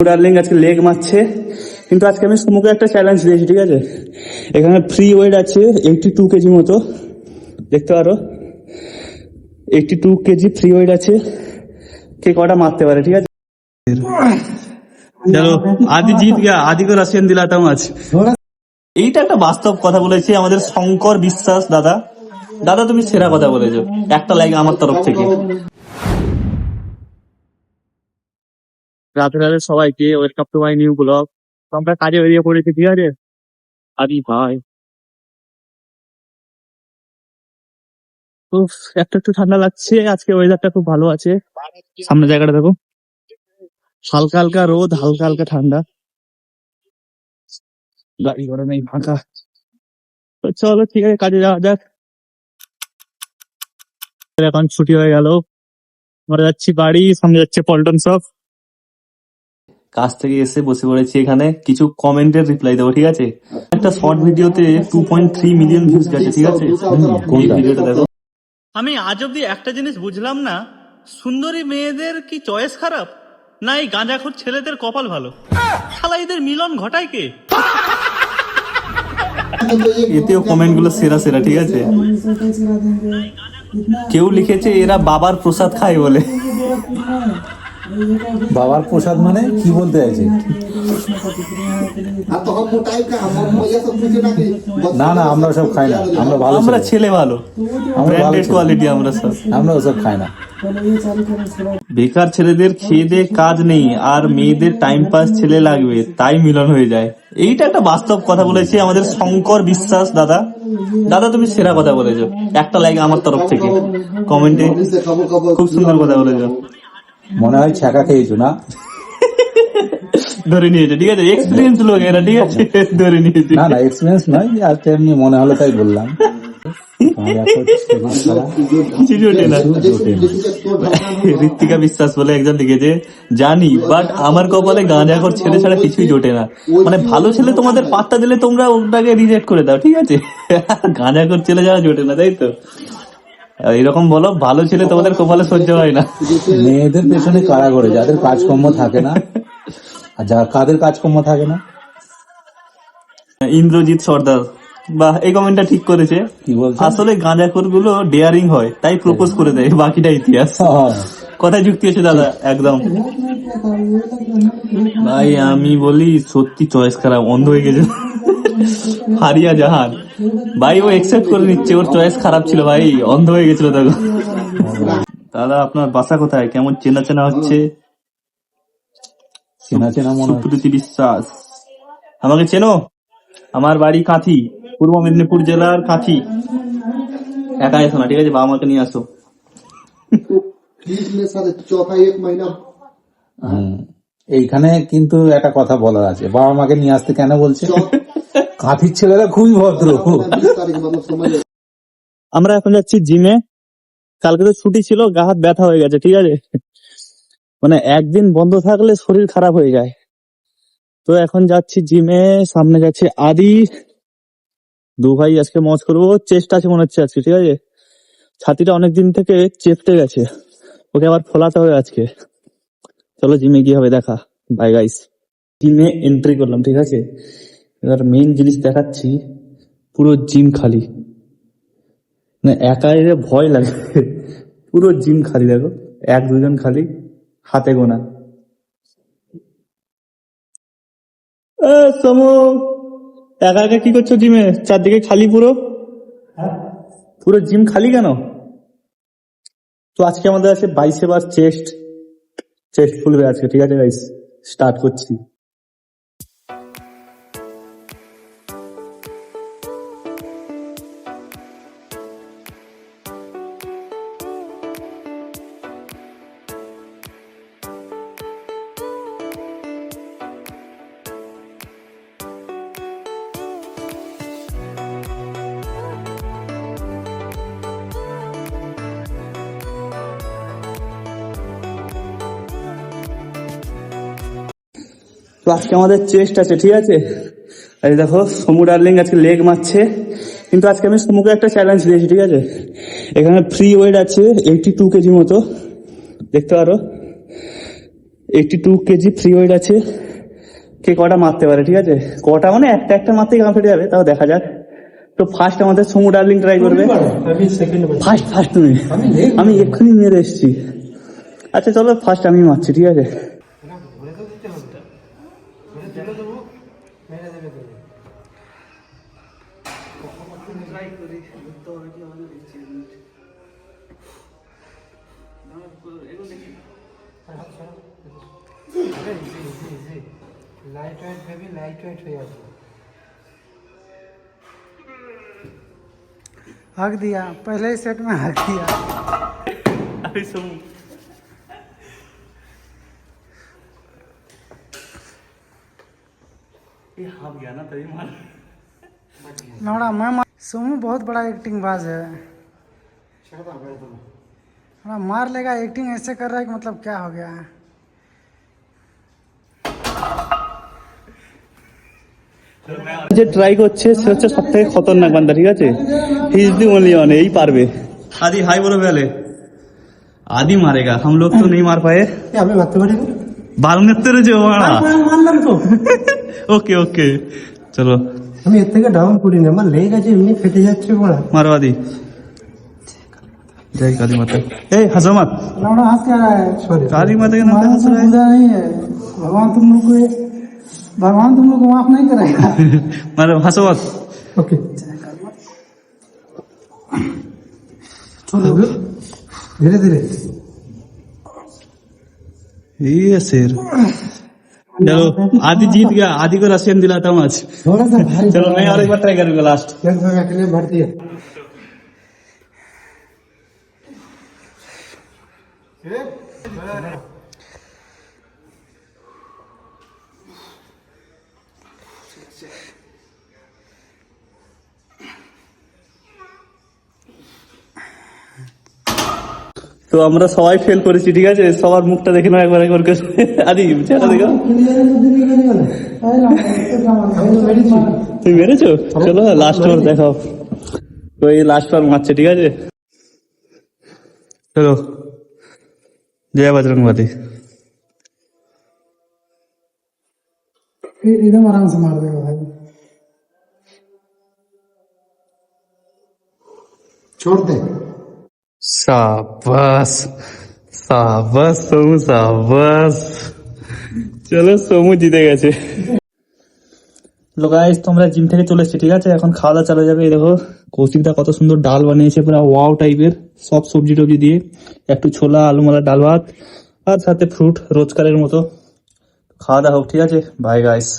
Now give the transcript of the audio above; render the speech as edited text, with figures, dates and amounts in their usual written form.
Darling আজকে leg মারছে, কিন্তু আজকে আমি সমুকে একটা চ্যালেঞ্জ দিয়েছি, ঠিক আছে? এখানে ফ্রি ওয়েট আছে 82 কেজি মতো, দেখতে পারো 82 কেজি ফ্রি ওয়েট আছে। কে কটা মারতে পারে, ঠিক আছে? চলো, আদি জিত গিয়া, আদি কো রাশিয়ান দিলাতা হूं আজ। এইটা একটা বাস্তব কথা বলেছে আমাদের শঙ্কর বিশ্বাস দাদা। দাদা তুমি সেরা কথা বলেছো, একটা লাইক আমার তরফ থেকে। রাতে রাতে সবাইকে welcome to my new blog. আমরা কাজে বেরিয়ে পড়েছি, ঠিক আছে? আদি ভাই তো একটু একটু ঠান্ডা লাগছে, আজকে ওয়েদারটা খুব ভালো আছে। সামনে জায়গাটা দেখো, হালকা হালকা রোদ, হালকা হালকা ঠান্ডা, গাড়ি ঘোড়া নেই, ফাঁকা। তো চলো ঠিক আছে, কাজে যাওয়া যাক। এখন ছুটি হয়ে গেল, আমরা যাচ্ছি বাড়ি, সামনে যাচ্ছে পল্টন শপ। কাজ থেকে এসে বসে পড়েছি এখানে, কিছু কমেন্টের রিপ্লাই দেবো, ঠিক আছে? একটা শর্ট ভিডিওতে 2.3 মিলিয়ন ভিউজ গেছে, ঠিক আছে? এই ভিডিওটা দেখো। আমি আজ অব্দি একটা জিনিস বুঝলাম না, সুন্দরী মেয়েদের কি চয়েস খারাপ, না এই গাঁজাখোর ছেলেদের কপাল ভালো? শালা এদের মিলন ঘটায় কে? এতেও কমেন্ট গুলো সেরা সেরা, ঠিক আছে? কেউ লিখেছে এরা বাবার প্রসাদ খায় বলে। বাবার প্রসাদ মানে কি বলতে চাইছে? না না, আমরা সব খাই না, আমরা ভালো, আমরা ছেলে ভালো, ব্র্যান্ডেড কোয়ালিটি, আমরা সব, আমরা ওসব খাই না। বেকার ছেলেদের খেয়ে দিয়ে কাজ নেই আর মেয়েদের টাইম পাস ছেলে লাগবে, তাই মিলন হয়ে যায়। এইটা একটা বাস্তব কথা বলেছে আমাদের শঙ্কর বিশ্বাস দাদা। দাদা তুমি সেরা কথা বলেছো, একটা লাইক আমার তরফ থেকে কমেন্টে। খুব সুন্দর কথা বলেছো। মনে হয় ছ্যাঁকা খেয়েছো না? ধরে নিয়েছে, ঠিক আছে? এক্সপিরিয়েন্স লোক এরা, ঠিক আছে? ধরে নিয়েছে। না না, এক্সপিরিয়েন্স নয়, আজকে এমনি মনে হলো তাই বললাম। কিছু জোটে না। ঋত্বিকা বিশ্বাস বলে একজন লিখেছে, জানি বাট আমার কপালে গাঁজাখোর ছেলে ছাড়া কিছুই জোটে না। মানে ভালো ছেলে তোমাদের পাত্তা দিলে তোমরা ওটাকে রিজেক্ট করে দাও, ঠিক আছে? গাঁজাখোর ছেলে ছাড়া জোটে না, তাই তো? এরকম বলো, ভালো ছেলে তোমাদের কপালে সহ্য হয় না। মেয়েদের পেছনে কারা করে, যাদের কাজকর্ম থাকে না, আর কাদের কাজকর্ম থাকে না। ইন্দ্রজিৎ সর্দার, বাহ, এই কমেন্টটা ঠিক করেছে। কি বলছে? আসলে গাঁজাখোর গুলো ডেয়ারিং হয়, তাই প্রপোজ করে দেয়, বাকিটা ইতিহাস। কথায় যুক্তি আছে দাদা, একদম। ভাই আমি বলি সত্যি চয়েস খারাপ, অন্ধ হয়ে গেছে। হারিয়া জাহান ভাই, ও একসেপ্ট করে নিচ্ছে ওর চয়েস খারাপ ছিল, ভাই অন্ধ হয়ে গেছিল তখন। দাদা আপনার বাসা কোথায়? কেমন চেনা চেনা হচ্ছে? চেনা চেনা মনে হয়। সুপ্রীতি বিশ্বাস, আমাকে চেনো? আমার বাড়ি কাঁথি, পূর্ব মেদিনীপুর জেলার কাঁথি। একা এসো না, ঠিক আছে? বাবা মাকে নিয়ে আসো। এইখানে কিন্তু একটা কথা বলার আছে, বাবা মাকে নিয়ে আসতে কেন বলছে? কাঁথির ছেলেরা খুবই ভদ্র। আমরা এখন যাচ্ছি জিমে। কালকে তো ছুটি ছিল, গা হাত ব্যথা হয়ে গেছে, ঠিক আছে? মানে একদিন বন্ধ থাকলে শরীর খারাপ হয়ে যায়। তো এখন যাচ্ছি জিমে, সামনে যাচ্ছে আদি। দু ভাই আজকে মজ করবো, চেস্ট আছে মনে হচ্ছে আজকে, ঠিক আছে? ছাতিটা অনেকদিন থেকে চেপটে গেছে, ওকে আবার ফোলাতে হবে আজকে। চলো জিমে গিয়ে হবে দেখা, বাই গাইস। জিমে এন্ট্রি করলাম, ঠিক আছে? এবার মেইন জিনিস দেখাচ্ছি, পুরো জিম খালি, মানে একা এলে ভয় লাগে। পুরো জিম খালি, দেখো, এক দুজন খালি, হাতে গোনা। সমু, একা একা কি করছো জিমে? চারদিকে খালি পুরো, পুরো জিম খালি কেন? তো আজকে আমাদের আছে বাইসেপ আর চেস্ট। চেস্ট ফুলবে আজকে, ঠিক আছে গাইস? স্টার্ট করছি। তো আজকে আমাদের চেস্ট আছে, ঠিক আছে? এই দেখো সমু ডার্লিং আজকে লেগ মারছে, কিন্তু আজকে আমি সমুকে একটা চ্যালেঞ্জ দিয়েছি, ঠিক আছে? এখানে ফ্রি ওয়েট আছে 82 কেজি মতো, দেখতে পারো 82 কেজি ফ্রি ওয়েট আছে, কে কটা মারতে পারে, ঠিক আছে? কটা মানে একটা একটা মারতেই গান ফেটে যাবে, তাও দেখা যাক। তো ফার্স্ট আমাদের সমু ডার্লিং ট্রাই করবে। ফার্স্ট তুমি? আমি এক্ষুনি মেরে এসেছি। আচ্ছা চলো ফার্স্ট আমি মারছি, ঠিক আছে? Light weight baby light weight हो जाती हक दिया पहले ही सेट में हक दिया अभी समू ये हाफ गया ना तभी मार लौड़ा सोमू बहुत बड़ा एक्टिंग बाज है। मार लेगा, एक्टिंग ऐसे कर रहा है कि मतलब क्या हो गया है। যে ট্রাই করছে সে হচ্ছে সব থেকে খতরনাক বান্দা, ঠিক আছে? হি इज द ओनली वन, এই পারবে। आदि हाई बोलो पहले, आदि मारेगा, हम लोग तो नहीं मार पाए। আমি মারতে পারি না, বারুনের তেরে যে মারা। মারলাম তো। ওকে ওকে চলো, আমি এর থেকে ডাউন করি না, আমার লেগ আছে এমনি ফেটে যাচ্ছে বড়া। मारो आदि, जय काली माता। ए हंसो मत, लौड़ा हंस क्या रहा है? सॉरी, काली माता के नाम पे हंस रहा है। नहीं है, भगवान तुम लोग को माफ नहीं करेगा। मारो, हंसो मत। ओके धीरे धीरे ये शेर। चलो आदि जीत गया, आदि को रशियन दिलाता हूँ आज। थोड़ा सा भारी। चलो मैं और एक बार ट्राई करूंगा लास्ट। अकेले भरती है। তো আমরা সবাই ফেল করেছি, ঠিক আছে? সবার মুখটা দেখে নাও একবার একবার করে। আদি চেহারা দেখো, তুমি মেরেছো? চলো লাস্ট বার দেখাও। তো এই লাস্ট বার মারছে, ঠিক আছে? चलो जय बजरंगबली। एकदम आराम से मार देगा भाई, छोड़ दे। शाबाश शाबाश सोमू शाबाश। চলো সোমু জিতে গেছে। গাইস তোমরা জিম থেকে চলে এসেছি, ঠিক আছে? এখন খাওয়া দাওয়া চালু যাবে। এই দেখো কৌশিকদা কত সুন্দর ডাল বানিয়েছে, পুরো ওয়াও টাইপের, সব সবজি টবজি দিয়ে, একটু ছোলা আলু মালা ডাল ভাত আর সাথে ফ্রুট, রোজকারের মতো। খাওয়া দাওয়া হোক, ঠিক আছে? Bye guys.